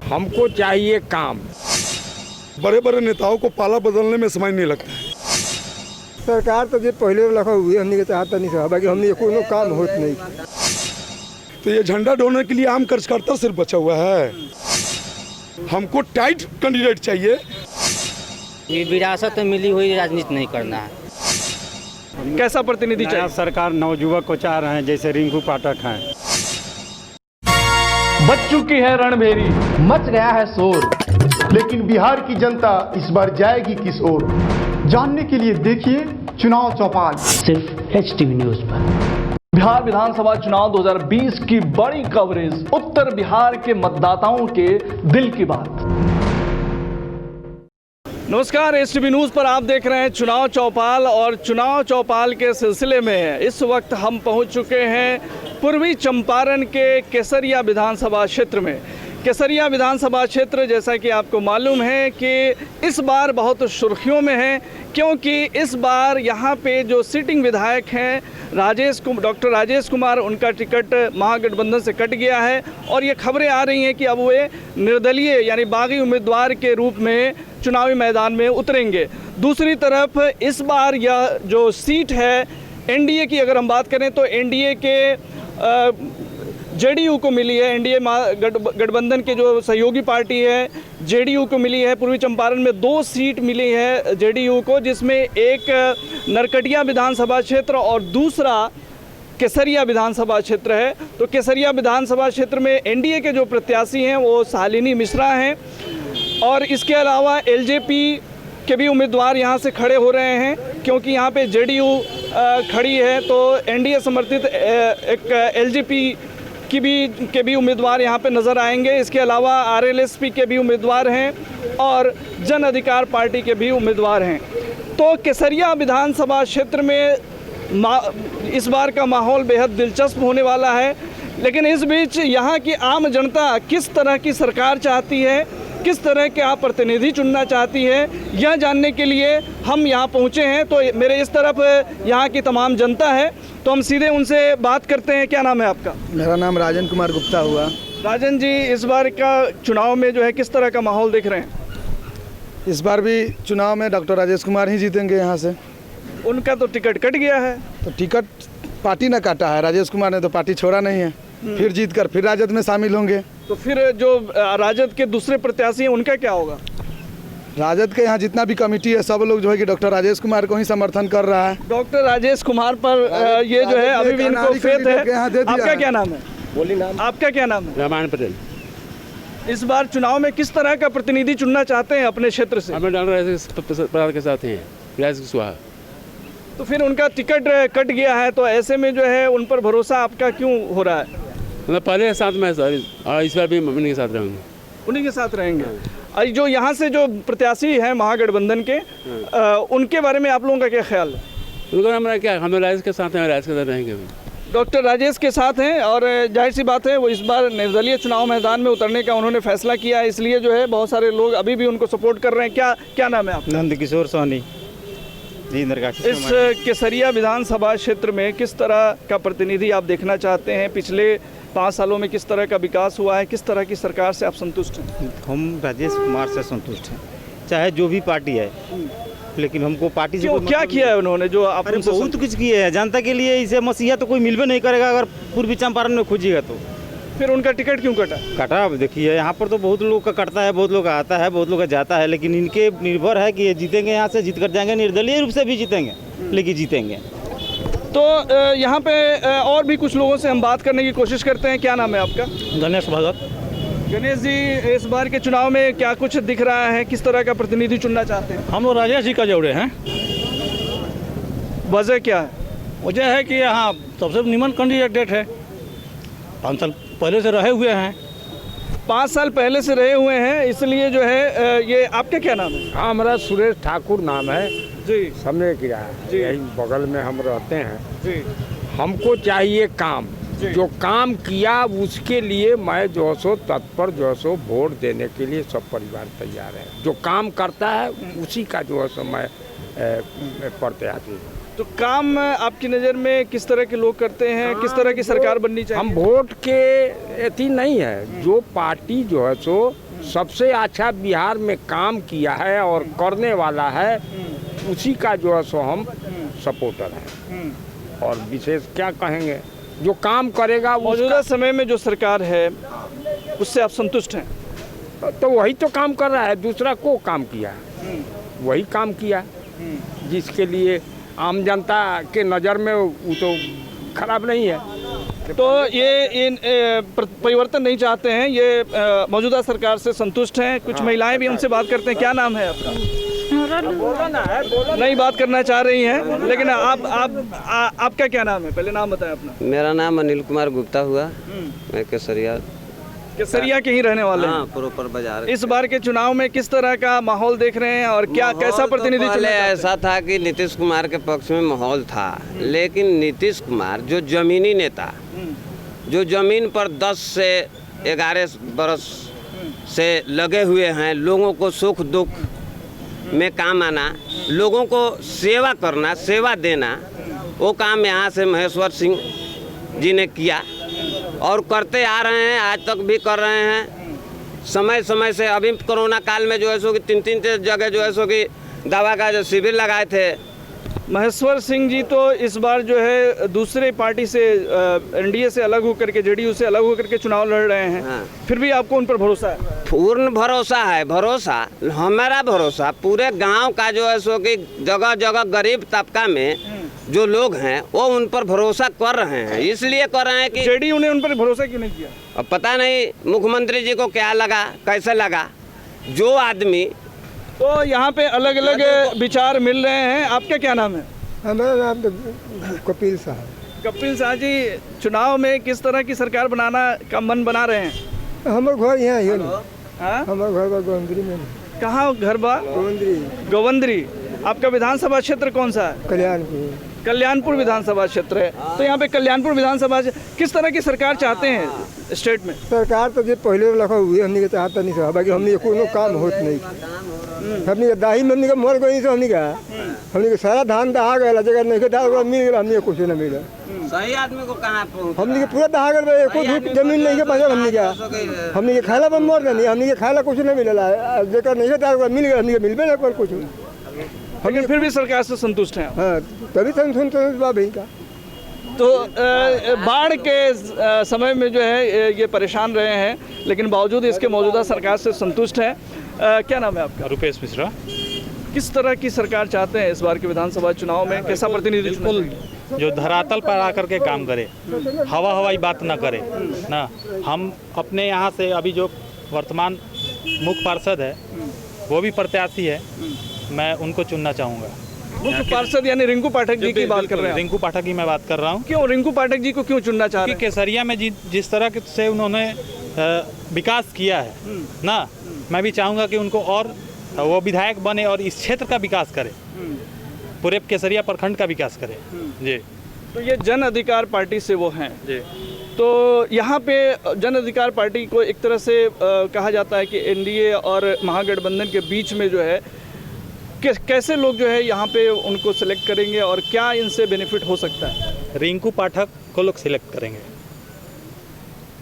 हमको चाहिए काम। बड़े बड़े नेताओं को पाला बदलने में समय नहीं लगता है। सरकार तो जो पहले लगा हुई हमने चाहता नहीं था, बाकी हमने कोई काम होत नहीं। तो ये झंडा ढोने के लिए आम कार्यकर्ता सिर्फ बचा हुआ है। हमको टाइट कैंडिडेट चाहिए। ये विरासत में मिली हुई राजनीति नहीं करना है। कैसा प्रतिनिधि चाहिए? सरकार नवयुवक को चाह रहे हैं, जैसे रिंकू पाठक हैं। बच चुकी है रणभेरी, मच गया है शोर, लेकिन बिहार की जनता इस बार जाएगी किस ओर? जानने के लिए देखिए चुनाव चौपाल सिर्फ HTV न्यूज पर। बिहार विधानसभा चुनाव 2020 की बड़ी कवरेज, उत्तर बिहार के मतदाताओं के दिल की बात। नमस्कार, HTV न्यूज पर आप देख रहे हैं चुनाव चौपाल, और चुनाव चौपाल के सिलसिले में इस वक्त हम पहुंच चुके हैं पूर्वी चंपारण के केसरिया विधानसभा क्षेत्र में। केसरिया विधानसभा क्षेत्र, जैसा कि आपको मालूम है कि इस बार बहुत सुर्खियों में है, क्योंकि इस बार यहाँ पे जो सिटिंग विधायक हैं डॉक्टर राजेश कुमार, उनका टिकट महागठबंधन से कट गया है और ये खबरें आ रही हैं कि अब वे निर्दलीय यानी बागी उम्मीदवार के रूप में चुनावी मैदान में उतरेंगे। दूसरी तरफ इस बार यह जो सीट है एनडीए की, अगर हम बात करें तो एनडीए के जेडीयू को मिली है। एनडीए गठबंधन के जो सहयोगी पार्टी है जेडीयू को मिली है। पूर्वी चंपारण में 2 सीट मिली है जेडीयू को, जिसमें एक नरकटिया विधानसभा क्षेत्र और दूसरा केसरिया विधानसभा क्षेत्र है। तो केसरिया विधानसभा क्षेत्र में एनडीए के जो प्रत्याशी हैं वो शालिनी मिश्रा हैं, और इसके अलावा एलजेपी के भी उम्मीदवार यहाँ से खड़े हो रहे हैं, क्योंकि यहाँ पे जेडीयू खड़ी है तो एनडीए समर्थित एक एलजेपी के भी उम्मीदवार यहाँ पे नज़र आएंगे। इसके अलावा आरएलएसपी के भी उम्मीदवार हैं और जन अधिकार पार्टी के भी उम्मीदवार हैं। तो केसरिया विधानसभा क्षेत्र में इस बार का माहौल बेहद दिलचस्प होने वाला है। लेकिन इस बीच यहाँ की आम जनता किस तरह की सरकार चाहती है, किस तरह के आप प्रतिनिधि चुनना चाहती है, यह जानने के लिए हम यहाँ पहुँचे हैं। तो मेरे इस तरफ यहाँ की तमाम जनता है, तो हम सीधे उनसे बात करते हैं। क्या नाम है आपका? मेरा नाम राजन कुमार गुप्ता हुआ। राजन जी, इस बार का चुनाव में जो है किस तरह का माहौल देख रहे हैं? इस बार भी चुनाव में डॉक्टर राजेश कुमार ही जीतेंगे यहाँ से। उनका तो टिकट कट गया है। तो टिकट पार्टी ने काटा है, राजेश कुमार ने तो पार्टी छोड़ा नहीं है। फिर जीत कर फिर राजद में शामिल होंगे। तो फिर जो राजद के दूसरे प्रत्याशी हैं उनका क्या होगा? राजद के यहाँ जितना भी कमेटी है सब लोग जो है कि डॉक्टर राजेश कुमार को ही समर्थन कर रहा है। डॉक्टर राजेश कुमार पर ये जो है अभी भी इनको फेथ है। आपका क्या नाम है? बोली नाम। आपका क्या नाम है? रामायण पटेल। इस बार चुनाव में किस तरह का प्रतिनिधि चुनना चाहते हैं अपने क्षेत्र से? हमें डॉक्टर राजेश के साथ हैं, राजेश कुशवाहा। तो फिर उनका टिकट कट गया है, तो ऐसे में जो है उन पर भरोसा आपका क्यों हो रहा है? मतलब पहले साथ में सर, और इस बार भी उन्हीं के साथ रहेंगे। उन्हीं के साथ रहेंगे। जो यहाँ से जो प्रत्याशी हैं महागठबंधन के, उनके बारे में आप लोगों का क्या ख्याल है? उनका हमारा क्या, हम राजेश के साथ हैं, राजेश के साथ रहेंगे। डॉक्टर राजेश के साथ हैं, और जाहिर सी बात है वो इस बार निर्दलीय चुनाव मैदान में उतरने का उन्होंने फैसला किया है, इसलिए जो है बहुत सारे लोग अभी भी उनको सपोर्ट कर रहे हैं। क्या नाम है आपका? नंद किशोर सोनी जी। इस केसरिया विधानसभा क्षेत्र में किस तरह का प्रतिनिधि आप देखना चाहते हैं? पिछले 5 सालों में किस तरह का विकास हुआ है? किस तरह की सरकार से आप संतुष्ट हैं? हम राजेश कुमार से संतुष्ट हैं, चाहे जो भी पार्टी है, लेकिन हमको पार्टी से क्या किया है उन्होंने जो आप? बहुत कुछ किए हैं जनता के लिए। इसे मसीहा तो कोई मिलवे नहीं करेगा अगर पूर्वी चंपारण में खोजिएगा तो। फिर उनका टिकट क्यों कटा? अब देखिए यहाँ पर तो बहुत लोग का कटता है, बहुत लोग आता है, बहुत लोग का जाता है, लेकिन इनके निर्भर है कि ये जीतेंगे, यहाँ से जीत कर जाएंगे, निर्दलीय रूप से भी जीतेंगे, लेकिन जीतेंगे। तो यहाँ पे और भी कुछ लोगों से हम बात करने की कोशिश करते हैं। क्या नाम है आपका? गणेश भगत। गणेश जी, इस बार के चुनाव में क्या कुछ दिख रहा है? किस तरह का प्रतिनिधि चुनना चाहते हैं? हम लोग राजेश जी का जोड़े हैं। वजह क्या है? वजह है कि यहाँ सबसे निमन कैंडिडेट है, 5 साल पहले से रहे हुए हैं। 5 साल पहले से रहे हुए हैं, इसलिए जो है ये आपका क्या नाम है? हाँ, हमारा सुरेश ठाकुर नाम है जी। समझे क्या है, यही बगल में हम रहते हैं जी। हमको चाहिए काम। जो काम किया उसके लिए मैं जो सो तत्पर जो सो वोट देने के लिए सब परिवार तैयार है। जो काम करता है उसी का जो है सो मैं प्रत्याशी हूँ। तो काम आपकी नज़र में किस तरह के लोग करते हैं? किस तरह की सरकार बननी चाहिए? हम वोट के एथी नहीं है, जो पार्टी जो है सो सबसे अच्छा बिहार में काम किया है और करने वाला है, उसी का जो है सो हम सपोर्टर हैं। और विशेष क्या कहेंगे, जो काम करेगा मौजूदा समय में जो सरकार है उससे आप संतुष्ट हैं? तो वही तो काम कर रहा है, दूसरा को काम किया है, वही काम किया जिसके लिए आम जनता के नज़र में वो तो खराब नहीं है। तो ये परिवर्तन नहीं चाहते हैं, ये मौजूदा सरकार से संतुष्ट हैं। कुछ महिलाएं भी हमसे बात करते हैं। क्या नाम है आपका? नहीं बात करना चाह रही हैं, लेकिन आपका क्या नाम है? पहले नाम बताएं अपना। मेरा नाम अनिल कुमार गुप्ता हुआ, मैं केसरिया के ही रहने वाले हैं। प्रॉपर बाजार। इस बार के चुनाव में किस तरह का माहौल देख रहे हैं और क्या कैसा प्रतिनिधि? पहले ऐसा था कि नीतीश कुमार के पक्ष में माहौल था, लेकिन नीतीश कुमार जो जमीनी नेता, जो जमीन पर 10 से 11 बरस से लगे हुए हैं, लोगों को सुख दुख में काम आना, लोगों को सेवा करना, सेवा देना, वो काम यहाँ से महेश्वर सिंह जी ने किया और करते आ रहे हैं, आज तक भी कर रहे हैं। समय समय से अभी कोरोना काल में जो है सो कि 3-3 जगह जो है सो कि दवा का जो शिविर लगाए थे। महेश्वर सिंह जी तो इस बार जो है दूसरे पार्टी से एनडीए से अलग होकर के, जेडीयू से अलग होकर के चुनाव लड़ रहे हैं। हाँ। फिर भी आपको उन पर भरोसा है? पूर्ण भरोसा है। भरोसा हमारा भरोसा पूरे गांव का जो है सो कि जगह जगह गरीब तबका में जो लोग हैं वो उन पर भरोसा कर रहे हैं। इसलिए कर रहे हैं कि जेडीयू ने उन पर भरोसा क्यों नहीं किया? अब पता नहीं मुख्यमंत्री जी को क्या लगा, कैसे लगा। जो आदमी तो यहाँ पे अलग अलग विचार मिल रहे हैं। आपका क्या नाम है? हमारा नाम तो कपिल साहब। कपिल साहब जी, चुनाव में किस तरह की सरकार बनाना का मन बना रहे हैं? हमारे घर यहाँ ही है। हाँ? हमारे घर बा गोवंदरी में। कहाँ घर बा? गोवंदरी। आपका विधानसभा क्षेत्र कौन सा है? कल्याणपुर। कल्याणपुर विधानसभा क्षेत्र है। तो यहाँ पे कल्याणपुर विधानसभा किस तरह की सरकार चाहते हैं स्टेट में? सरकार तो जो पहले लखा हुई हमने के चाहता नहीं था, बाकी हमने कोनो काम होत नहीं। हमने दाही में हमने मर गई तो हमने के सारा धान दहा गया, जगह नहीं के दहा मिल गया, हमने कुछ नहीं मिला। सही आदमी को कहाँ हमने के पूरा दहा गया, एको जमीन नहीं के पास हमने के खाला पर मर गई, हमने के खाला कुछ नहीं मिला, जगह नहीं के दहा मिल गया, हमने मिलबे ना कुछ। लेकिन फिर भी सरकार से संतुष्ट हैं? हाँ, तभी संतुष्ट बा भाई का। तो बाढ़ के समय में जो है ये परेशान रहे हैं, लेकिन बावजूद इसके मौजूदा सरकार से संतुष्ट हैं। क्या नाम है आपका? रुपेश मिश्रा। किस तरह की सरकार चाहते हैं इस बार के विधानसभा चुनाव में? कैसा प्रतिनिधि? जो धरातल पर आकर के काम करे, हवाई बात ना करे ना। हम अपने यहाँ से अभी जो वर्तमान मुख्य पार्षद है वो भी प्रत्याशी है, मैं उनको चुनना चाहूँगा। मुख्य पार्षद यानी रिंकू पाठक जी की बात कर रहे हैं? रिंकू पाठक की मैं बात कर रहा हूँ। क्यों रिंकू पाठक जी को क्यों चुनना चाह रहे हैं? केसरिया में जिस तरह से उन्होंने विकास किया है ना, मैं भी चाहूँगा कि उनको और वो विधायक बने और इस क्षेत्र का विकास करे, पूरे केसरिया प्रखंड का विकास करे जी। तो ये जन अधिकार पार्टी से वो हैं जी। तो यहाँ पे जन अधिकार पार्टी को एक तरह से कहा जाता है कि एनडीए और महागठबंधन के बीच में जो है कैसे लोग जो है यहाँ पे उनको सिलेक्ट करेंगे और क्या इनसे बेनिफिट हो सकता है? रिंकू पाठक को लोग सिलेक्ट करेंगे।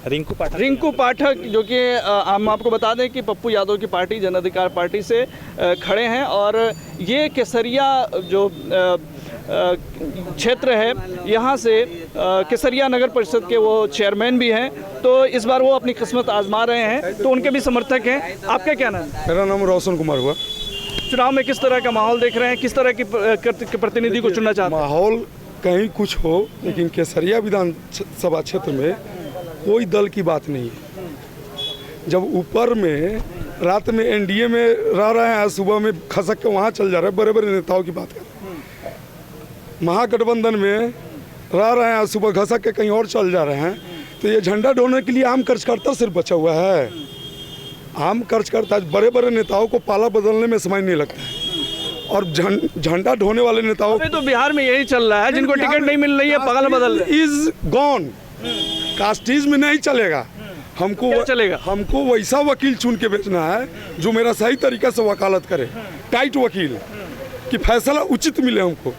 रिंकू पाठक जो कि हम आपको बता दें कि पप्पू यादव की पार्टी जन अधिकार पार्टी से खड़े हैं और ये केसरिया जो क्षेत्र है यहाँ से केसरिया नगर परिषद के वो चेयरमैन भी हैं। तो इस बार वो अपनी किस्मत आजमा रहे हैं, तो उनके भी समर्थक हैं। आपका क्या नाम है? मेरा नाम रोशन कुमार हुआ। चुनाव में किस तरह का माहौल देख रहे हैं? किस तरह की प्रतिनिधि को चुनना चाहते हैं? माहौल कहीं कुछ हो, लेकिन केसरिया विधानसभा क्षेत्र में कोई दल की बात नहीं है। जब ऊपर में रात में एनडीए में रह रहे हैं, सुबह में खसक के वहाँ चल जा रहे हैं, बड़े बड़े नेताओं की बात कर रहे हैं। महागठबंधन में रह रहे हैं, सुबह घसक के कहीं और चल जा रहे हैं। तो ये झंडा ढोने के लिए आम कार्यकर्ता सिर्फ बचा हुआ है। आम कार्यकर्ता बड़े बड़े नेताओं को पाला बदलने में समय नहीं लगता है, और झंडा ढोने वाले नेताओं तो बिहार में यही चल रहा है, जिनको टिकट नहीं मिल रही है पागल बदल इज गॉन। कास्टिज में नहीं चलेगा। हमको चलेगा? हमको वैसा वकील चुन के बेचना है जो मेरा सही तरीके से वकालत करे, टाइट वकील कि फैसला उचित मिले। हमको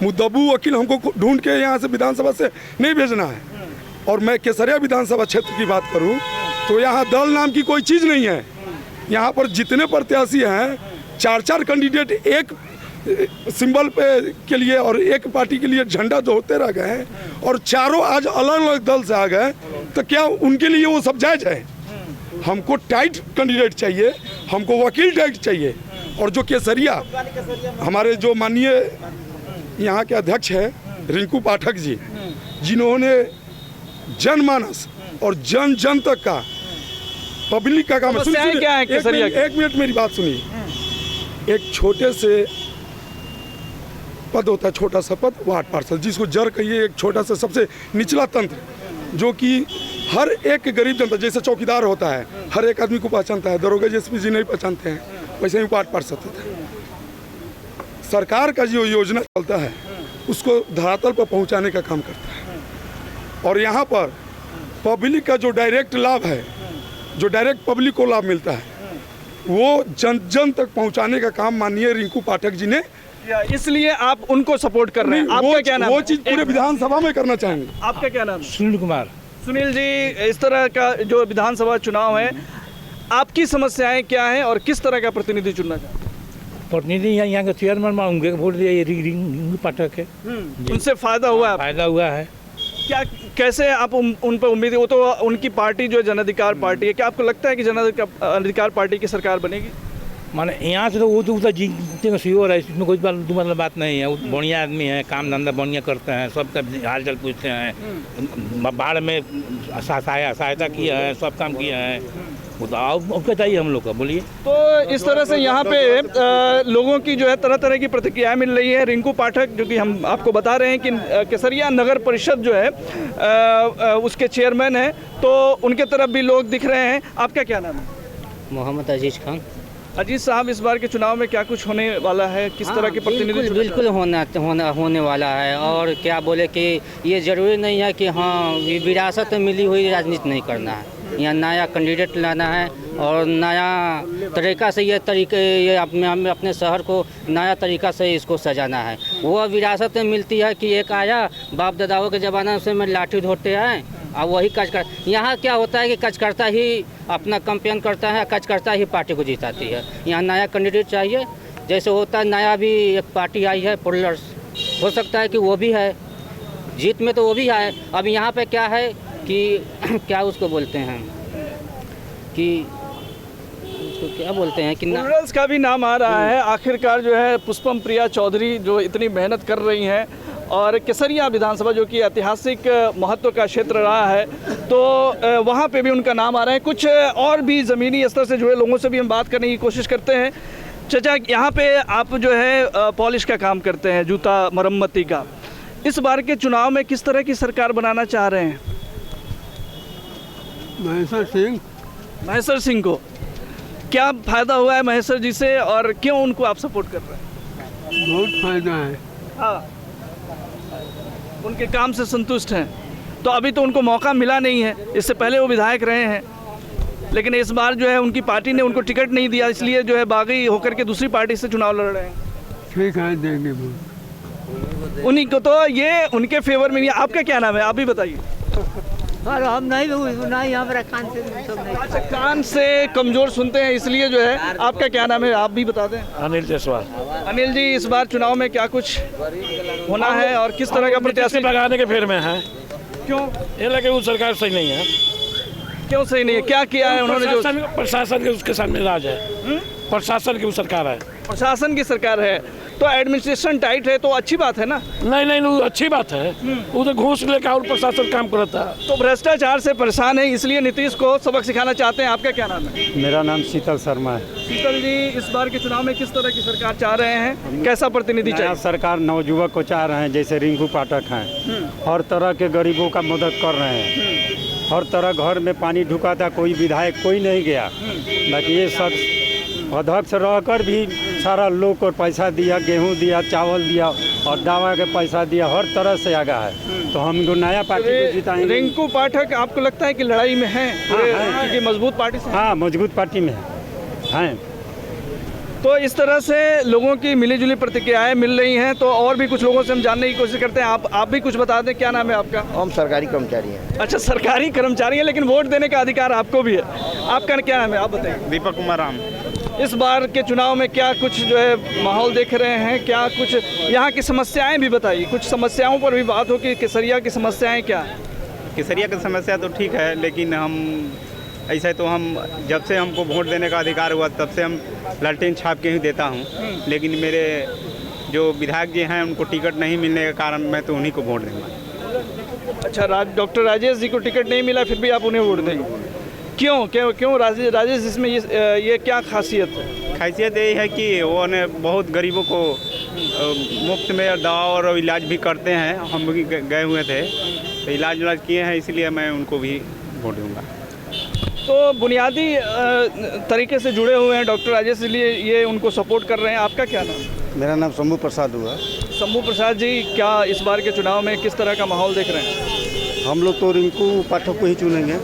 मुद्दबू वकील हमको ढूंढ के यहाँ से विधानसभा से नहीं भेजना है। और मैं केसरिया विधानसभा क्षेत्र की बात करूँ तो यहाँ दल नाम की कोई चीज़ नहीं है। यहाँ पर जितने प्रत्याशी हैं 4-4 कैंडिडेट एक सिंबल पे के लिए और एक पार्टी के लिए झंडा दोहते रह गए हैं और चारों आज अलग अलग दल से आ गए, तो क्या उनके लिए वो सब जायज है? हमको टाइट कैंडिडेट चाहिए, हमको वकील टाइट चाहिए। और जो केसरिया हमारे जो माननीय यहाँ के अध्यक्ष हैं रिंकू पाठक जी, जिन्होंने जनमानस और जन जन तक का पब्लिक का काम एक मिनट मेरी बात सुनिए। एक छोटे से पद होता है, छोटा सा पद वार्ड पार्षद, जिसको जर कहिए, एक छोटा सा सबसे निचला तंत्र, जो कि हर एक गरीब जनता, जैसे चौकीदार होता है हर एक आदमी को पहचानता है, दरोगा एसपी जी नहीं पहचानते हैं, वैसे ही वार्ड पार्षद होता है। सरकार का जो योजना चलता है उसको धरातल पर पहुंचाने का काम करता है। और यहाँ पर पब्लिक का जो डायरेक्ट लाभ है, जो डायरेक्ट पब्लिक को लाभ मिलता है, वो जन जन तक पहुंचाने का काम माननीय रिंकू पाठक जी ने, इसलिए आप उनको सपोर्ट कर रहे हैं। आपका क्या नाम? वो चीज पूरे विधानसभा में करना चाहेंगे। आपका क्या नाम? सुनील कुमार। सुनील जी, इस तरह का जो विधानसभा चुनाव है, आपकी समस्याएं क्या हैं और किस तरह का प्रतिनिधि चुनना चाहते हैं? प्रतिनिधि यहाँ के चेयरमैन उनके वोट दिया रिंकू पाठक है, उनसे फायदा हुआ है? फायदा हुआ है। क्या कैसे आप उन पर उम्मीद, वो तो उनकी पार्टी जो जन अधिकार पार्टी है, क्या आपको लगता है कि जन अधिकार पार्टी की सरकार बनेगी? माने यहाँ से तो वो तो जीतने का श्योर है, इसमें कोई बात नहीं है। वो बढ़िया आदमी है, काम धंधा बढ़िया करते हैं, सबका हाल चाल पूछते हैं, बाढ़ में सहायता किया है, सब काम किया है। वो तो क्या चाहिए हम लोग का, बोलिए। तो इस तरह से यहाँ पे लोगों की जो है तरह तरह की प्रतिक्रियाएं मिल रही है। रिंकू पाठक, जो कि हम आपको बता रहे हैं कि केसरिया नगर परिषद जो है उसके चेयरमैन हैं, तो उनके तरफ भी लोग दिख रहे हैं। आपका क्या नाम है? मोहम्मद अजीज खान। अजीज साहब, इस बार के चुनाव में क्या कुछ होने वाला है? किस तरह के प्रतिनिधि? बिल्कुल होने वाला है। और क्या बोले कि ये ज़रूरी नहीं है कि हाँ विरासत में मिली हुई राजनीति नहीं करना है, यहाँ नया कैंडिडेट लाना है और नया तरीका से ये अपने शहर को नया तरीका से इसको सजाना है। वो विरासत में मिलती है कि एक आया बाप दादाओं के ज़माना से में लाठी ढोते हैं, अब वही कार्यकर्ता। यहाँ क्या होता है कि कार्यकर्ता ही अपना कैंपेन करता है, कार्यकर्ता ही पार्टी को जिताती है। यहाँ नया कैंडिडेट चाहिए, जैसे होता है नया भी एक पार्टी आई है पुलर्स, हो सकता है कि वो भी है जीत में, तो वो भी है। अब यहाँ पे क्या है कि क्या उसको बोलते हैं कि उसको क्या बोलते हैं कि पुलर्स का भी नाम आ रहा है। आखिरकार जो है पुष्पम प्रिया चौधरी जो इतनी मेहनत कर रही हैं, और केसरिया विधानसभा जो कि ऐतिहासिक महत्व का क्षेत्र रहा है, तो वहाँ पे भी उनका नाम आ रहा है। कुछ और भी ज़मीनी स्तर से जुड़े लोगों से भी हम बात करने की कोशिश करते हैं। चाचा, यहाँ पे आप जो है पॉलिश का काम करते हैं, जूता मरम्मती का, इस बार के चुनाव में किस तरह की सरकार बनाना चाह रहे हैं? महेश्वर सिंह को क्या फ़ायदा हुआ है महेश्वर जी से, और क्यों उनको आप सपोर्ट कर रहे हैं? बहुत फायदा है। हाँ, उनके काम से संतुष्ट हैं। तो अभी तो उनको मौका मिला नहीं है, इससे पहले वो विधायक रहे हैं, लेकिन इस बार जो है उनकी पार्टी ने उनको टिकट नहीं दिया, इसलिए जो है बागी होकर के दूसरी पार्टी से चुनाव लड़ रहे हैं। ठीक है, देंगे उन्हीं को, तो ये उनके फेवर में नहीं। आपका क्या नाम है, आप भी बताइए। हम नहीं यहाँ पर कान से सब नहीं। अच्छा, कान से कमजोर सुनते हैं, इसलिए जो है। आपका क्या नाम है, आप भी बता दें। अनिल जायसवाल। अनिल जी, इस बार चुनाव में क्या कुछ होना है और किस तरह का प्रत्याशी लगाने के फेर में है? क्यों? ये लगे वो सरकार सही नहीं है। क्यों सही नहीं है? क्या किया है उन्होंने? जो प्रशासन के उसके सामने राज है, प्रशासन की वो सरकार है। प्रशासन की सरकार है तो एडमिनिस्ट्रेशन टाइट है, तो अच्छी बात है ना? नहीं, वो अच्छी बात है। वो तो घूस लेकर और प्रशासन काम करता है। तो भ्रष्टाचार से परेशान है, इसलिए नीतीश को सबक सिखाना चाहते हैं। आपका क्या नाम है? मेरा नाम शीतल शर्मा है। शीतल जी, इस बार के चुनाव में किस तरह की सरकार चाह रहे हैं, कैसा प्रतिनिधि चाहिए? सरकार नवयुवक को चाह रहे हैं, जैसे रिंकू पाठक हैं, हर तरह के गरीबों का मदद कर रहे हैं, हर तरह घर में पानी ढुकाता कोई विधायक कोई नहीं गया, बाकी ये शख्स अध्यक्ष रहकर भी सारा लोग को पैसा दिया, गेहूं दिया, चावल दिया और दवा के पैसा दिया, हर तरह से आगा है। तो हम नया पार्टी को जिताएंगे। रिंकू पाठक आपको लगता है कि लड़ाई में है? क्योंकि मजबूत पार्टी से। हाँ, मजबूत पार्टी में है। तो इस तरह से लोगों की मिली-जुली प्रतिक्रियाएं मिल रही हैं। तो और भी कुछ लोगों से हम जानने की कोशिश करते हैं। आप भी कुछ बता दें, क्या नाम है आपका? हम सरकारी कर्मचारी हैं। अच्छा, सरकारी कर्मचारी हैं, लेकिन वोट देने का अधिकार आपको भी है। आपका क्या नाम है, आप बताइए? दीपक कुमार राम। इस बार के चुनाव में क्या कुछ जो है माहौल देख रहे हैं, क्या कुछ यहाँ की समस्याएं भी बताइए। कुछ समस्याओं पर भी बात हो कि केसरिया की समस्याएं क्या है? केसरिया की समस्या तो ठीक है, लेकिन हम ऐसे तो हम जब से हमको वोट देने का अधिकार हुआ तब से हम लालटेन छाप के ही देता हूँ, लेकिन मेरे जो विधायक जी हैं उनको टिकट नहीं मिलने के कारण मैं तो उन्हीं को वोट दूँगा। अच्छा, डॉक्टर राजेश जी को टिकट नहीं मिला, फिर भी आप उन्हें वोट देंगे? क्यों राजेश इसमें ये क्या खासियत है? खासियत यही है कि वो ने बहुत गरीबों को मुफ्त में दवा और इलाज भी करते हैं। हम भी गए हुए थे तो इलाज किए हैं, इसलिए मैं उनको भी वोट दूँगा। तो बुनियादी तरीके से जुड़े हुए हैं डॉक्टर राजेश, इसलिए ये उनको सपोर्ट कर रहे हैं। आपका क्या नाम? मेरा नाम शंभू प्रसाद हुआ। शंभू प्रसाद जी, क्या इस बार के चुनाव में किस तरह का माहौल देख रहे हैं? हम लोग तो रिंकू पाठक को ही चुनेंगे,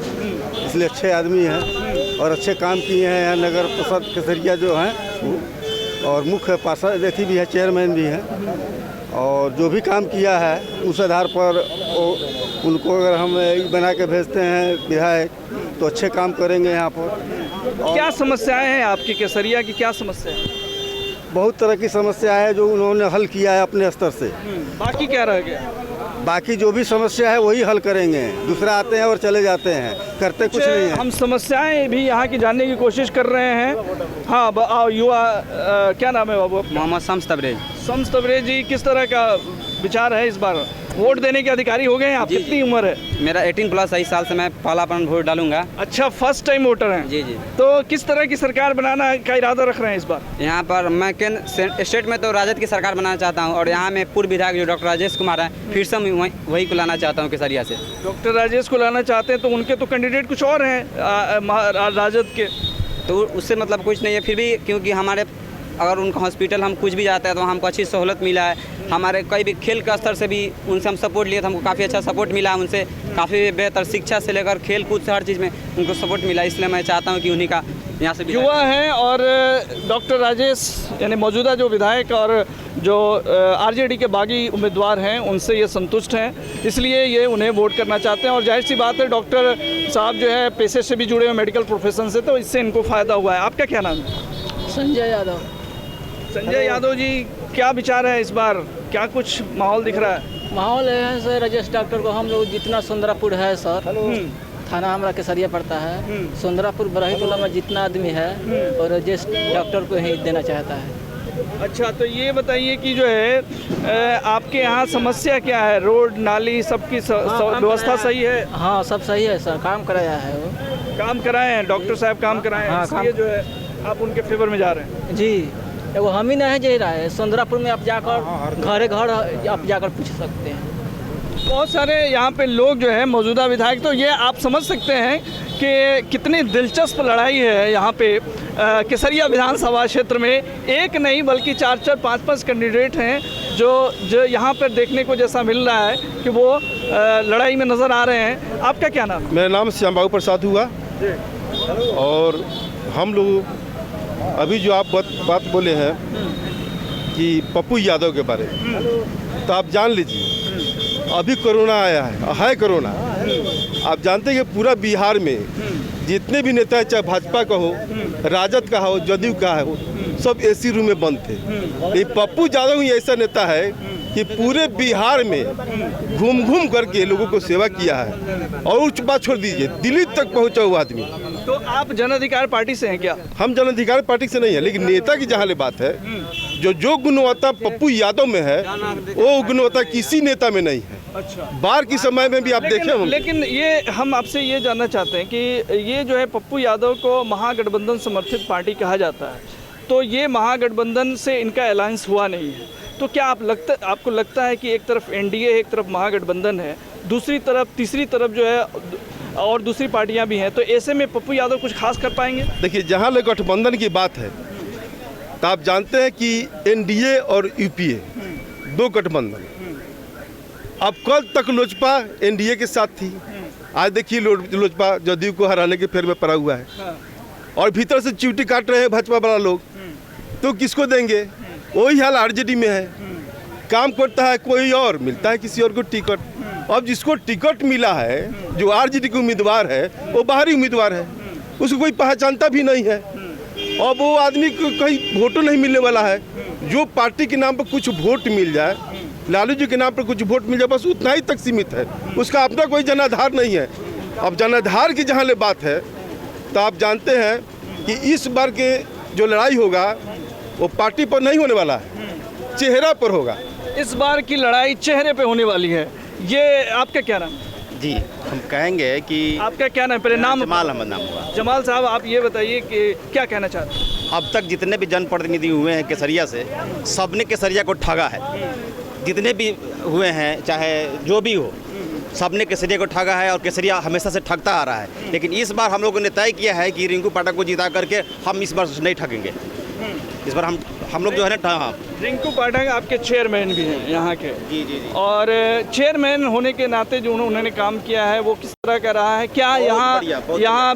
इसलिए अच्छे आदमी हैं और अच्छे काम किए हैं। यहाँ नगर परिषद केसरिया जो हैं और मुख्य पार्षद अध्यक्ष भी है, चेयरमैन भी हैं, और जो भी काम किया है उस आधार पर उनको अगर हम बना के भेजते हैं विधायक तो अच्छे काम करेंगे यहाँ पर। क्या समस्याएं हैं आपकी केसरिया की, क्या समस्या है? बहुत तरह की समस्या है जो उन्होंने हल किया है अपने स्तर से। बाकी क्या रह गया? बाकी जो भी समस्या है वही हल करेंगे। दूसरा आते हैं और चले जाते हैं, करते कुछ नहीं है। हम समस्याएं भी यहाँ की जानने की कोशिश कर रहे हैं। हाँ, युवा क्या नाम है बाबू? मोहम्मद शम्स तबरेज। शम्स तबरेज जी, किस तरह का विचार है इस बार? वोट देने के अधिकारी हो गए हैं आप? कितनी उम्र है? मेरा 18+ है, इस साल से मैं पहला वोट डालूंगा। अच्छा, फर्स्ट टाइम वोटर हैं? जी जी। तो किस तरह की सरकार बनाना का इरादा रख रहे हैं इस बार? यहाँ पर मैं केंद्र स्टेट में तो राजद की सरकार बनाना चाहता हूँ, और यहाँ में पूर्व विधायक जो डॉक्टर राजेश कुमार हैं, फिर से वही को लाना चाहता हूँ केसरिया से। डॉक्टर राजेश को लाना चाहते हैं, तो उनके तो कैंडिडेट कुछ और हैं राजद के, तो उससे मतलब कुछ नहीं है। फिर भी क्योंकि हमारे अगर उनका हॉस्पिटल हम कुछ भी जाते हैं तो हमको अच्छी सहूलत मिला है। हमारे कई भी खेल का स्तर से भी उनसे हम सपोर्ट लिए तो हमको काफ़ी अच्छा सपोर्ट मिला उनसे, काफ़ी बेहतर शिक्षा से लेकर खेल कूद से हर चीज़ में उनको सपोर्ट मिला। इसलिए मैं चाहता हूं कि उन्हीं का यहाँ से युवा हैं। और डॉक्टर राजेश यानी मौजूदा जो विधायक और जो आरजेडी के बागी उम्मीदवार हैं उनसे ये संतुष्ट हैं, इसलिए ये उन्हें वोट करना चाहते हैं। और जाहिर सी बात है, डॉक्टर साहब जो है पेशे से भी जुड़े हुए, मेडिकल प्रोफेशन से, तो इससे इनको फ़ायदा हुआ है। आपका क्या नाम है? संजय यादव। संजय यादव जी, क्या विचार है इस बार, क्या कुछ माहौल दिख रहा है? माहौल है सर, राजेश डॉक्टर को हम लोग जितना सुंदरापुर है सर, थाना हमारा केसरिया पड़ता है, सुंदरापुर बरही टोला में जितना आदमी है और राजेश डॉक्टर को ही देना चाहता है। अच्छा, तो ये बताइए कि जो है आपके यहाँ समस्या क्या है? रोड नाली सबकी व्यवस्था सही है? हाँ, सब सही है सर, काम कराया है वो। काम कराए हैं डॉक्टर साहब, काम कराए हैं, इसलिए जो है आप उनके फेवर में जा रहे हैं? जी, वो हम ही नहीं जा रहा है, सुंदरापुर में आप जाकर घरे घर आप जाकर पूछ सकते हैं। बहुत सारे यहाँ पे लोग जो है मौजूदा विधायक, तो ये आप समझ सकते हैं कि कितनी दिलचस्प लड़ाई है यहाँ पे केसरिया विधानसभा क्षेत्र में। एक नहीं बल्कि 4-4, 5-5 कैंडिडेट हैं जो यहाँ पर देखने को जैसा मिल रहा है कि वो लड़ाई में नज़र आ रहे हैं। आपका क्या नाम? मेरा नाम श्याम बाबू प्रसाद हुआ। और हम लोग अभी जो आप बात बोले हैं कि पप्पू यादव के बारे में, तो आप जान लीजिए अभी कोरोना आया है कोरोना। आप जानते हैं कि पूरा बिहार में जितने भी नेता हैं, चाहे भाजपा का हो, राजद का हो, जदयू का हो, सब एसी रूम में बंद थे। ये पप्पू यादव ही ऐसा नेता है कि पूरे बिहार में घूम करके लोगों को सेवा किया है। और उच्च बात छोड़ दीजिए, दिल्ली तक पहुंचा हुआ आदमी। तो आप जन अधिकार पार्टी से हैं क्या? हम जन अधिकार पार्टी से नहीं है, लेकिन नेता की जहाँ ले बात है, जो गुणवत्ता पप्पू यादव में है वो गुणवत्ता किसी नेता में नहीं है। अच्छा, बार की समय में भी आप देखें। लेकिन ये हम आपसे ये जानना चाहते हैं कि ये जो है पप्पू यादव को महागठबंधन समर्थित पार्टी कहा जाता है, तो ये महागठबंधन से इनका अलायंस हुआ नहीं है, तो क्या आपको लगता है कि एक तरफ एनडीए, एक तरफ महागठबंधन है, दूसरी तरफ तीसरी तरफ जो है और दूसरी पार्टियां भी हैं, तो ऐसे में पप्पू यादव कुछ खास कर पाएंगे? देखिए, जहां ले गठबंधन की बात है तो आप जानते हैं कि एनडीए और यूपीए दो गठबंधन। अब कल तक लोजपा एनडीए के साथ थी, आज देखिए लोजपा जदयू को हराने के फेर में पड़ा हुआ है और भीतर से चिवटी काट रहे हैं भाजपा वाला लोग। तो किसको देंगे? वही हाल आरजेडी में है, काम करता है कोई और, मिलता है किसी और को टिकट। अब जिसको टिकट मिला है, जो आरजेडी के उम्मीदवार है, वो बाहरी उम्मीदवार है, उसको कोई पहचानता भी नहीं है। और वो आदमी को कहीं वोटो नहीं मिलने वाला है। जो पार्टी के नाम पर कुछ वोट मिल जाए, लालू जी के नाम पर कुछ वोट मिल जाए, बस उतना ही तक सीमित है, उसका अपना कोई जनाधार नहीं है। अब जनाधार की जहाँ ले बात है, तो आप जानते हैं कि इस बार के जो लड़ाई होगा वो पार्टी पर नहीं होने वाला है, चेहरा पर होगा। इस बार की लड़ाई चेहरे पे होने वाली है, ये आपका क्या नाम? जी, हम कहेंगे कि आपका क्या नाम? पहले नाम। जमाल अहमद नाम हुआ। जमाल साहब, आप ये बताइए कि क्या कहना चाहते हैं? अब तक जितने भी जनप्रतिनिधि हुए हैं केसरिया से, सबने केसरिया को ठगा है। जितने भी हुए हैं, चाहे जो भी हो, सबने केसरिया को ठगा है और केसरिया हमेशा से ठगता आ रहा है। लेकिन इस बार हम लोगों ने तय किया है कि रिंकू पाठक को जिता करके हम इस बार नहीं ठगेंगे। इस बार हम लोग जो है ना, रिंकू पाठक आपके चेयरमैन भी हैं यहाँ के। जी जी जी। और चेयरमैन होने के नाते जो उन्होंने काम किया है वो किस तरह का रहा है? क्या यहाँ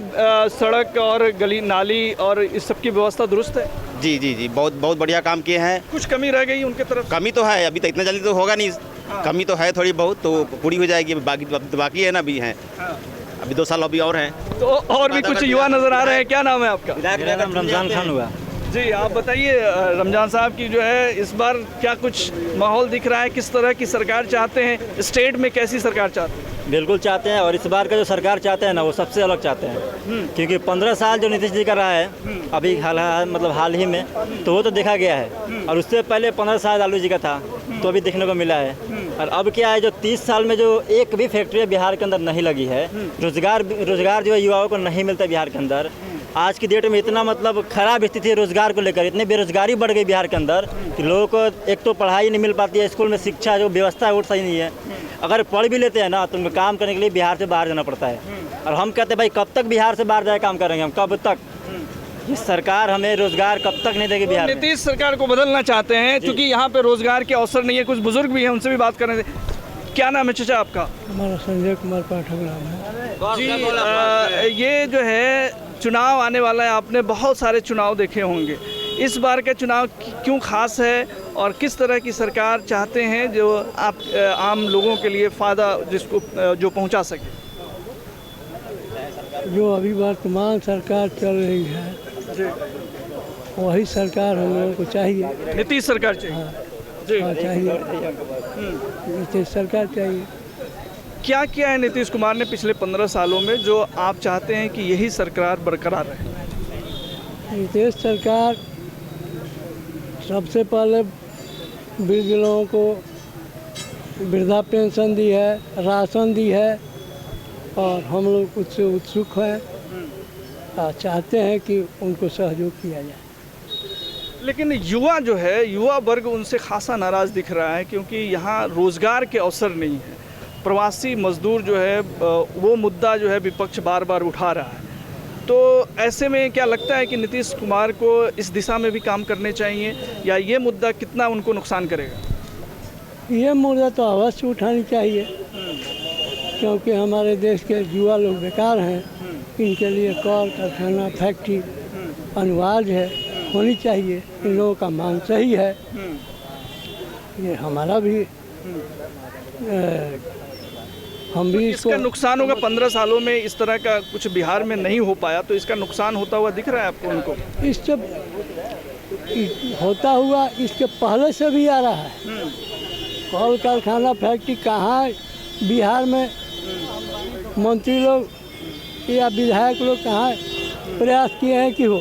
सड़क और गली नाली और इस सब की व्यवस्था दुरुस्त है? जी जी जी, बहुत बढ़िया काम किए हैं। कुछ कमी रह गई उनके तरफ? कमी तो है, अभी तक इतना जल्दी तो होगा नहीं। कमी तो है थोड़ी बहुत, तो पूरी हो जाएगी। बाकी है ना, अभी हैं, अभी 2 साल अभी और हैं। तो और भी कुछ युवा नजर आ रहे हैं। क्या नाम है आपका? मेरा नाम रमजान खान हुआ। जी, आप बताइए, रमजान साहब की जो है इस बार क्या कुछ माहौल दिख रहा है? किस तरह की सरकार चाहते हैं? स्टेट में कैसी सरकार चाहते हैं? बिल्कुल चाहते हैं, और इस बार का जो सरकार चाहते हैं ना, वो सबसे अलग चाहते हैं। क्योंकि 15 साल जो नीतीश जी का रहा है, अभी हाल ही में, तो वो तो देखा गया है। और उससे पहले 15 साल लालू जी का था, तो अभी देखने को मिला है। और अब क्या है, जो 30 साल में जो एक भी फैक्ट्री बिहार के अंदर नहीं लगी है, रोजगार जो है युवाओं को नहीं मिलता बिहार के अंदर। आज की डेट में इतना खराब स्थिति है रोजगार को लेकर, इतनी बेरोजगारी बढ़ गई बिहार के अंदर कि लोगों को एक तो पढ़ाई नहीं मिल पाती है, स्कूल में शिक्षा जो व्यवस्था है वो सही नहीं है। अगर पढ़ भी लेते हैं ना, तो उनको काम करने के लिए बिहार से बाहर जाना पड़ता है। और हम कहते हैं भाई, कब तक बिहार से बाहर जाए काम करेंगे हम? कब तक? ये सरकार हमें रोजगार कब तक नहीं देगी बिहार में? नीतीश सरकार को बदलना चाहते हैं, क्योंकि यहाँ पे रोजगार के अवसर नहीं है। कुछ बुजुर्ग भी हैं, उनसे भी बात करें। क्या नाम है चाचा आपका? हमारा संजय कुमार पाठक नाम है जी। ये जो है चुनाव आने वाला है, आपने बहुत सारे चुनाव देखे होंगे। इस बार का चुनाव क्यों खास है और किस तरह की सरकार चाहते हैं जो आप आम लोगों के लिए फ़ायदा जिसको जो पहुंचा सके? जो अभी वर्तमान सरकार चल रही है, वही सरकार हम लोगों को चाहिए। नीतीश सरकार चाहिए? हाँ, चाहिए, नीतीश सरकार चाहिए। क्या किया है नीतीश कुमार ने पिछले 15 सालों में जो आप चाहते हैं कि यही सरकार बरकरार रहे? नीतीश सरकार सबसे पहले वृद्ध लोगों को वृद्धा पेंशन दी है, राशन दी है, और हम लोग उससे उत्सुक हैं, चाहते हैं कि उनको सहयोग किया जाए। लेकिन युवा जो है, युवा वर्ग उनसे खासा नाराज़ दिख रहा है, क्योंकि यहाँ रोज़गार के अवसर नहीं है। प्रवासी मजदूर जो है वो मुद्दा जो है विपक्ष बार बार उठा रहा है। तो ऐसे में क्या लगता है कि नीतीश कुमार को इस दिशा में भी काम करने चाहिए, या ये मुद्दा कितना उनको नुकसान करेगा? ये मुद्दा तो अवश्य उठानी चाहिए, क्योंकि हमारे देश के युवा लोग बेकार हैं। इनके लिए कल कारखाना फैक्ट्री अनिवार्य है, होनी चाहिए। इन लोगों का मांग सही है। ये हमारा भी हम भी इसका नुकसान होगा। 15 सालों में इस तरह का कुछ बिहार में नहीं हो पाया, तो इसका नुकसान होता हुआ दिख रहा है आपको? उनको इससे होता हुआ इसके पहले से भी आ रहा है। कल कारखाना फैक्ट्री कहाँ बिहार में मंत्री लोग या विधायक लोग कहाँ प्रयास किए हैं कि हो?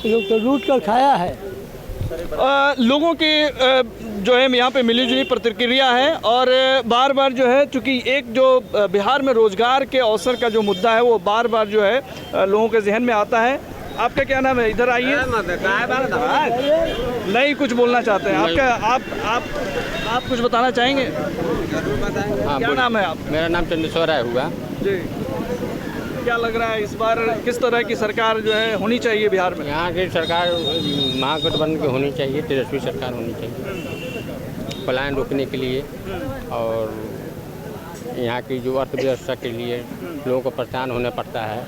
लोग तो लूट कर खाया है। लोगों के जो है यहाँ पे मिलीजुली प्रतिक्रिया है, और बार बार जो है, चूँकि एक जो बिहार में रोजगार के अवसर का जो मुद्दा है वो बार बार जो है लोगों के जहन में आता है। आपका क्या नाम है? इधर आइए। नहीं, कुछ बोलना चाहते हैं? आपका आप कुछ बताना चाहेंगे? क्या नाम है आप? मेरा नाम चंद्रेश्वर राय हुआ जी। क्या लग रहा है इस बार किस तरह की सरकार जो है होनी चाहिए बिहार में? यहाँ की सरकार महागठबंधन की होनी चाहिए, तेजस्वी सरकार होनी चाहिए, पलायन रोकने के लिए। और यहाँ की जो अर्थव्यवस्था के लिए लोगों को परेशान होना पड़ता है।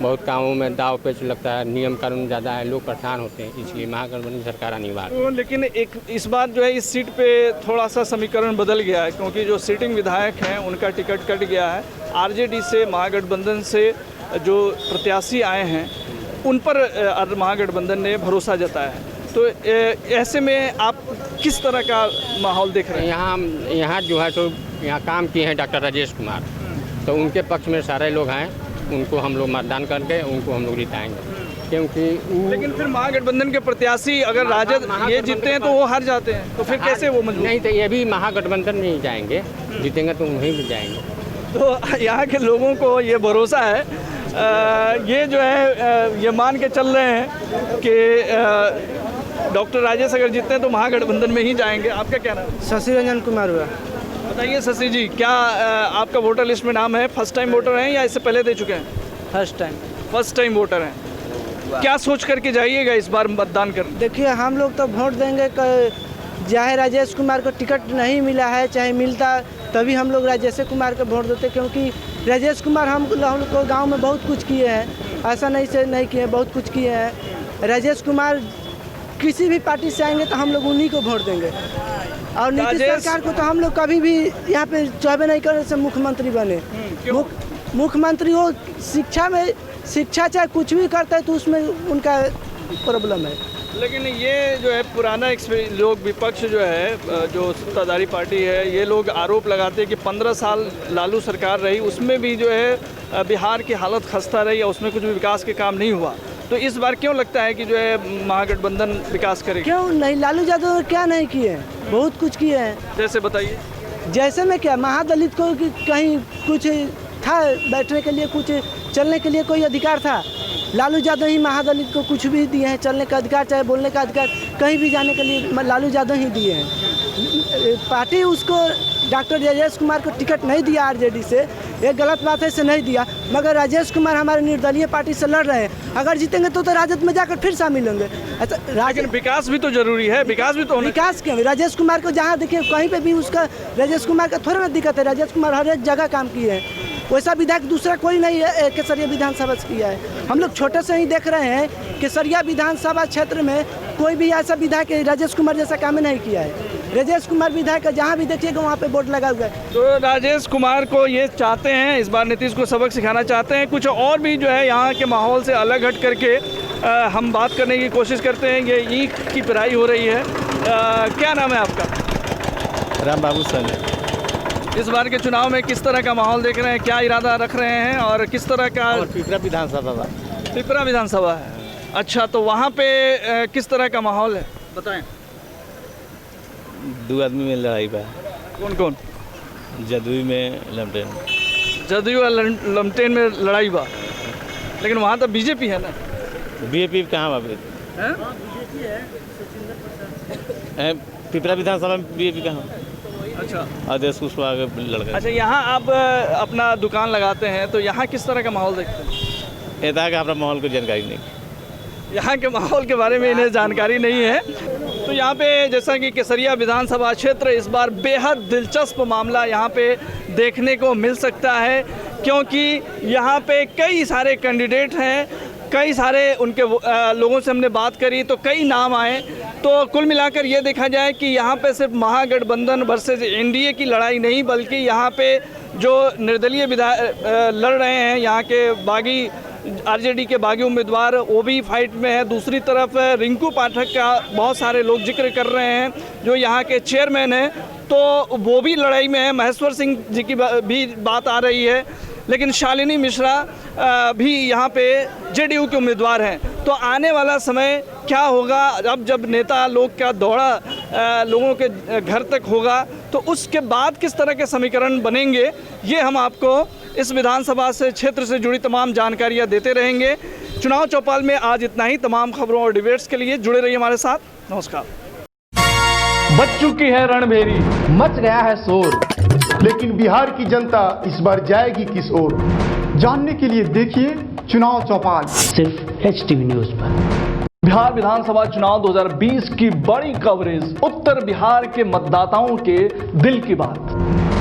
बहुत कामों में दाव पेच लगता है, नियम कानून ज़्यादा है, लोग परेशान होते हैं, इसलिए महागठबंधन सरकार अनिवार्य है। तो लेकिन एक इस बार जो है इस सीट पे थोड़ा सा समीकरण बदल गया है, क्योंकि जो सिटिंग विधायक हैं उनका टिकट कट गया है। आरजेडी से महागठबंधन से जो प्रत्याशी आए हैं उन पर महागठबंधन ने भरोसा जताया है। तो ऐसे में आप किस तरह का माहौल देख रहे हैं? यहाँ जो है तो यहाँ काम किए हैं डॉक्टर राजेश कुमार, तो उनके पक्ष में सारे लोग हैं, उनको हम लोग मतदान करके उनको हम लोग जिताएंगे, क्योंकि लेकिन फिर महागठबंधन के प्रत्याशी अगर राजद ये जीतते हैं तो वो हार जाते हैं, तो फिर कैसे वो मजबूत? नहीं, तो ये भी महागठबंधन में ही जाएंगे, जीतेंगे तो वहीं भी जाएंगे। तो यहाँ के लोगों को ये भरोसा है, ये जो है ये मान के चल रहे हैं कि डॉक्टर राजेश अगर जीतते हैं तो महागठबंधन में ही जाएंगे। आपका क्या नाम? शशि रंजन कुमार हुआ। बताइए शशि जी, क्या आपका वोटर लिस्ट में नाम है? फर्स्ट टाइम वोटर हैं या इससे पहले दे चुके हैं? फर्स्ट टाइम वोटर हैं। क्या सोच करके जाइएगा इस बार मतदान करने? देखिए, हम लोग तो वोट देंगे, चाहे राजेश कुमार को टिकट नहीं मिला है, चाहे मिलता तभी हम लोग राजेश कुमार को वोट देते, क्योंकि राजेश कुमार हम लोग को गाँव में बहुत कुछ किए हैं, ऐसा नहीं से नहीं किए, बहुत कुछ किए हैं। राजेश कुमार किसी भी पार्टी से आएंगे तो हम लोग उन्हीं को वोट देंगे। और नीतीश सरकार को तो हम लोग कभी भी यहाँ पे चाहबे नहीं करने से मुख्यमंत्री बने। मुख्यमंत्री हो शिक्षा चाहे कुछ भी करता है तो उसमें उनका प्रॉब्लम है। लेकिन ये जो है पुराना लोग विपक्ष जो है, जो सत्ताधारी पार्टी है, ये लोग आरोप लगाते हैं कि 15 साल लालू सरकार रही, उसमें भी जो है बिहार की हालत खस्ता रही और उसमें कुछ भी विकास के काम नहीं हुआ। तो इस बार क्यों लगता है कि जो है महागठबंधन विकास करेगी? क्यों नहीं? लालू यादव क्या नहीं किए हैं, बहुत कुछ किए हैं। जैसे बताइए। जैसे में क्या, महादलित को कहीं कुछ था बैठने के लिए, कुछ चलने के लिए कोई अधिकार था? लालू यादव ही महादलित को कुछ भी दिए हैं, चलने का अधिकार, चाहे बोलने का अधिकार, कहीं भी जाने के लिए लालू यादव ही दिए हैं। पार्टी उसको डॉक्टर राजेश कुमार को टिकट नहीं दिया आरजेडी से, ये गलत बात है, इसे नहीं दिया, मगर राजेश कुमार हमारे निर्दलीय पार्टी से लड़ रहे हैं, अगर जीतेंगे तो राजद में जाकर फिर शामिल होंगे। लेकिन विकास भी तो जरूरी है, विकास भी तो विकास क्यों? राजेश कुमार को जहाँ देखिए कहीं पे भी उसका, राजेश कुमार का थोड़ा ना दिक्कत है, राजेश कुमार हर एक जगह काम किए हैं, वैसा विधायक दूसरा कोई नहीं है केसरिया विधानसभा से किया है। हम लोग छोटे से ही देख रहे हैं केसरिया विधानसभा क्षेत्र में कोई भी ऐसा विधायक राजेश कुमार जैसा काम नहीं किया है। राजेश कुमार विधायक का जहाँ भी देखिएगा वहाँ पे बोर्ड लगा हुआ है। तो राजेश कुमार को ये चाहते हैं, इस बार नीतीश को सबक सिखाना चाहते हैं। कुछ और भी जो है यहाँ के माहौल से अलग हट करके हम बात करने की कोशिश करते हैं। ये ईख की पिराई हो रही है। क्या नाम है आपका? राम बाबू सर। इस बार के चुनाव में किस तरह का माहौल देख रहे हैं, क्या इरादा रख रहे हैं और किस तरह का? पिपरा विधानसभा। पिपरा विधानसभा है, अच्छा। तो वहाँ पे किस तरह का माहौल है, बताएं। 2 आदमी में लड़ाई बा। कौन कौन? जदयू में लमटेन। जदयू और लमटेन में लड़ाई बा, लेकिन वहाँ तो बीजेपी है ना। बीजेपी कहाँ बा? पिपरा विधानसभा में बीजेपी कहाँ? अच्छा, आदेश कुशवाहा के लड़का। अच्छा, यहाँ आप अपना दुकान लगाते हैं तो यहाँ किस तरह का माहौल देखते हैं? ये था कि हमारा माहौल की जानकारी नहीं, यहाँ के माहौल के बारे में इन्हें जानकारी नहीं है। तो यहाँ पे जैसा कि केसरिया विधानसभा क्षेत्र इस बार बेहद दिलचस्प मामला यहाँ पे देखने को मिल सकता है, क्योंकि यहाँ पे कई सारे कैंडिडेट हैं, कई सारे उनके लोगों से हमने बात करी तो कई नाम आए। तो कुल मिलाकर ये देखा जाए कि यहाँ पे सिर्फ महागठबंधन वर्सेस एनडीए की लड़ाई नहीं, बल्कि यहाँ पे जो निर्दलीय विधायक लड़ रहे हैं, यहाँ के बागी आरजेडी के बागी उम्मीदवार वो भी फाइट में है। दूसरी तरफ रिंकू पाठक का बहुत सारे लोग जिक्र कर रहे हैं, जो यहाँ के चेयरमैन हैं, तो वो भी लड़ाई में है। महेश्वर सिंह जी की भी बात आ रही है, लेकिन शालिनी मिश्रा भी यहाँ पे जेडीयू के उम्मीदवार हैं। तो आने वाला समय क्या होगा, अब जब नेता लोग का दौड़ा लोगों के घर तक होगा तो उसके बाद किस तरह के समीकरण बनेंगे, ये हम आपको इस विधानसभा से क्षेत्र से जुड़ी तमाम जानकारियाँ देते रहेंगे। चुनाव चौपाल में आज इतना ही। तमाम खबरों और डिबेट्स के लिए जुड़े रहिए हमारे साथ। नमस्कार। बच चुकी है रणभेरी, मच गया है शोर, लेकिन बिहार की जनता इस बार जाएगी किस ओर? जानने के लिए देखिए चुनाव चौपाल, सिर्फ HTV न्यूज़ पर। बिहार विधानसभा चुनाव 2020 की बड़ी कवरेज, उत्तर बिहार के मतदाताओं के दिल की बात।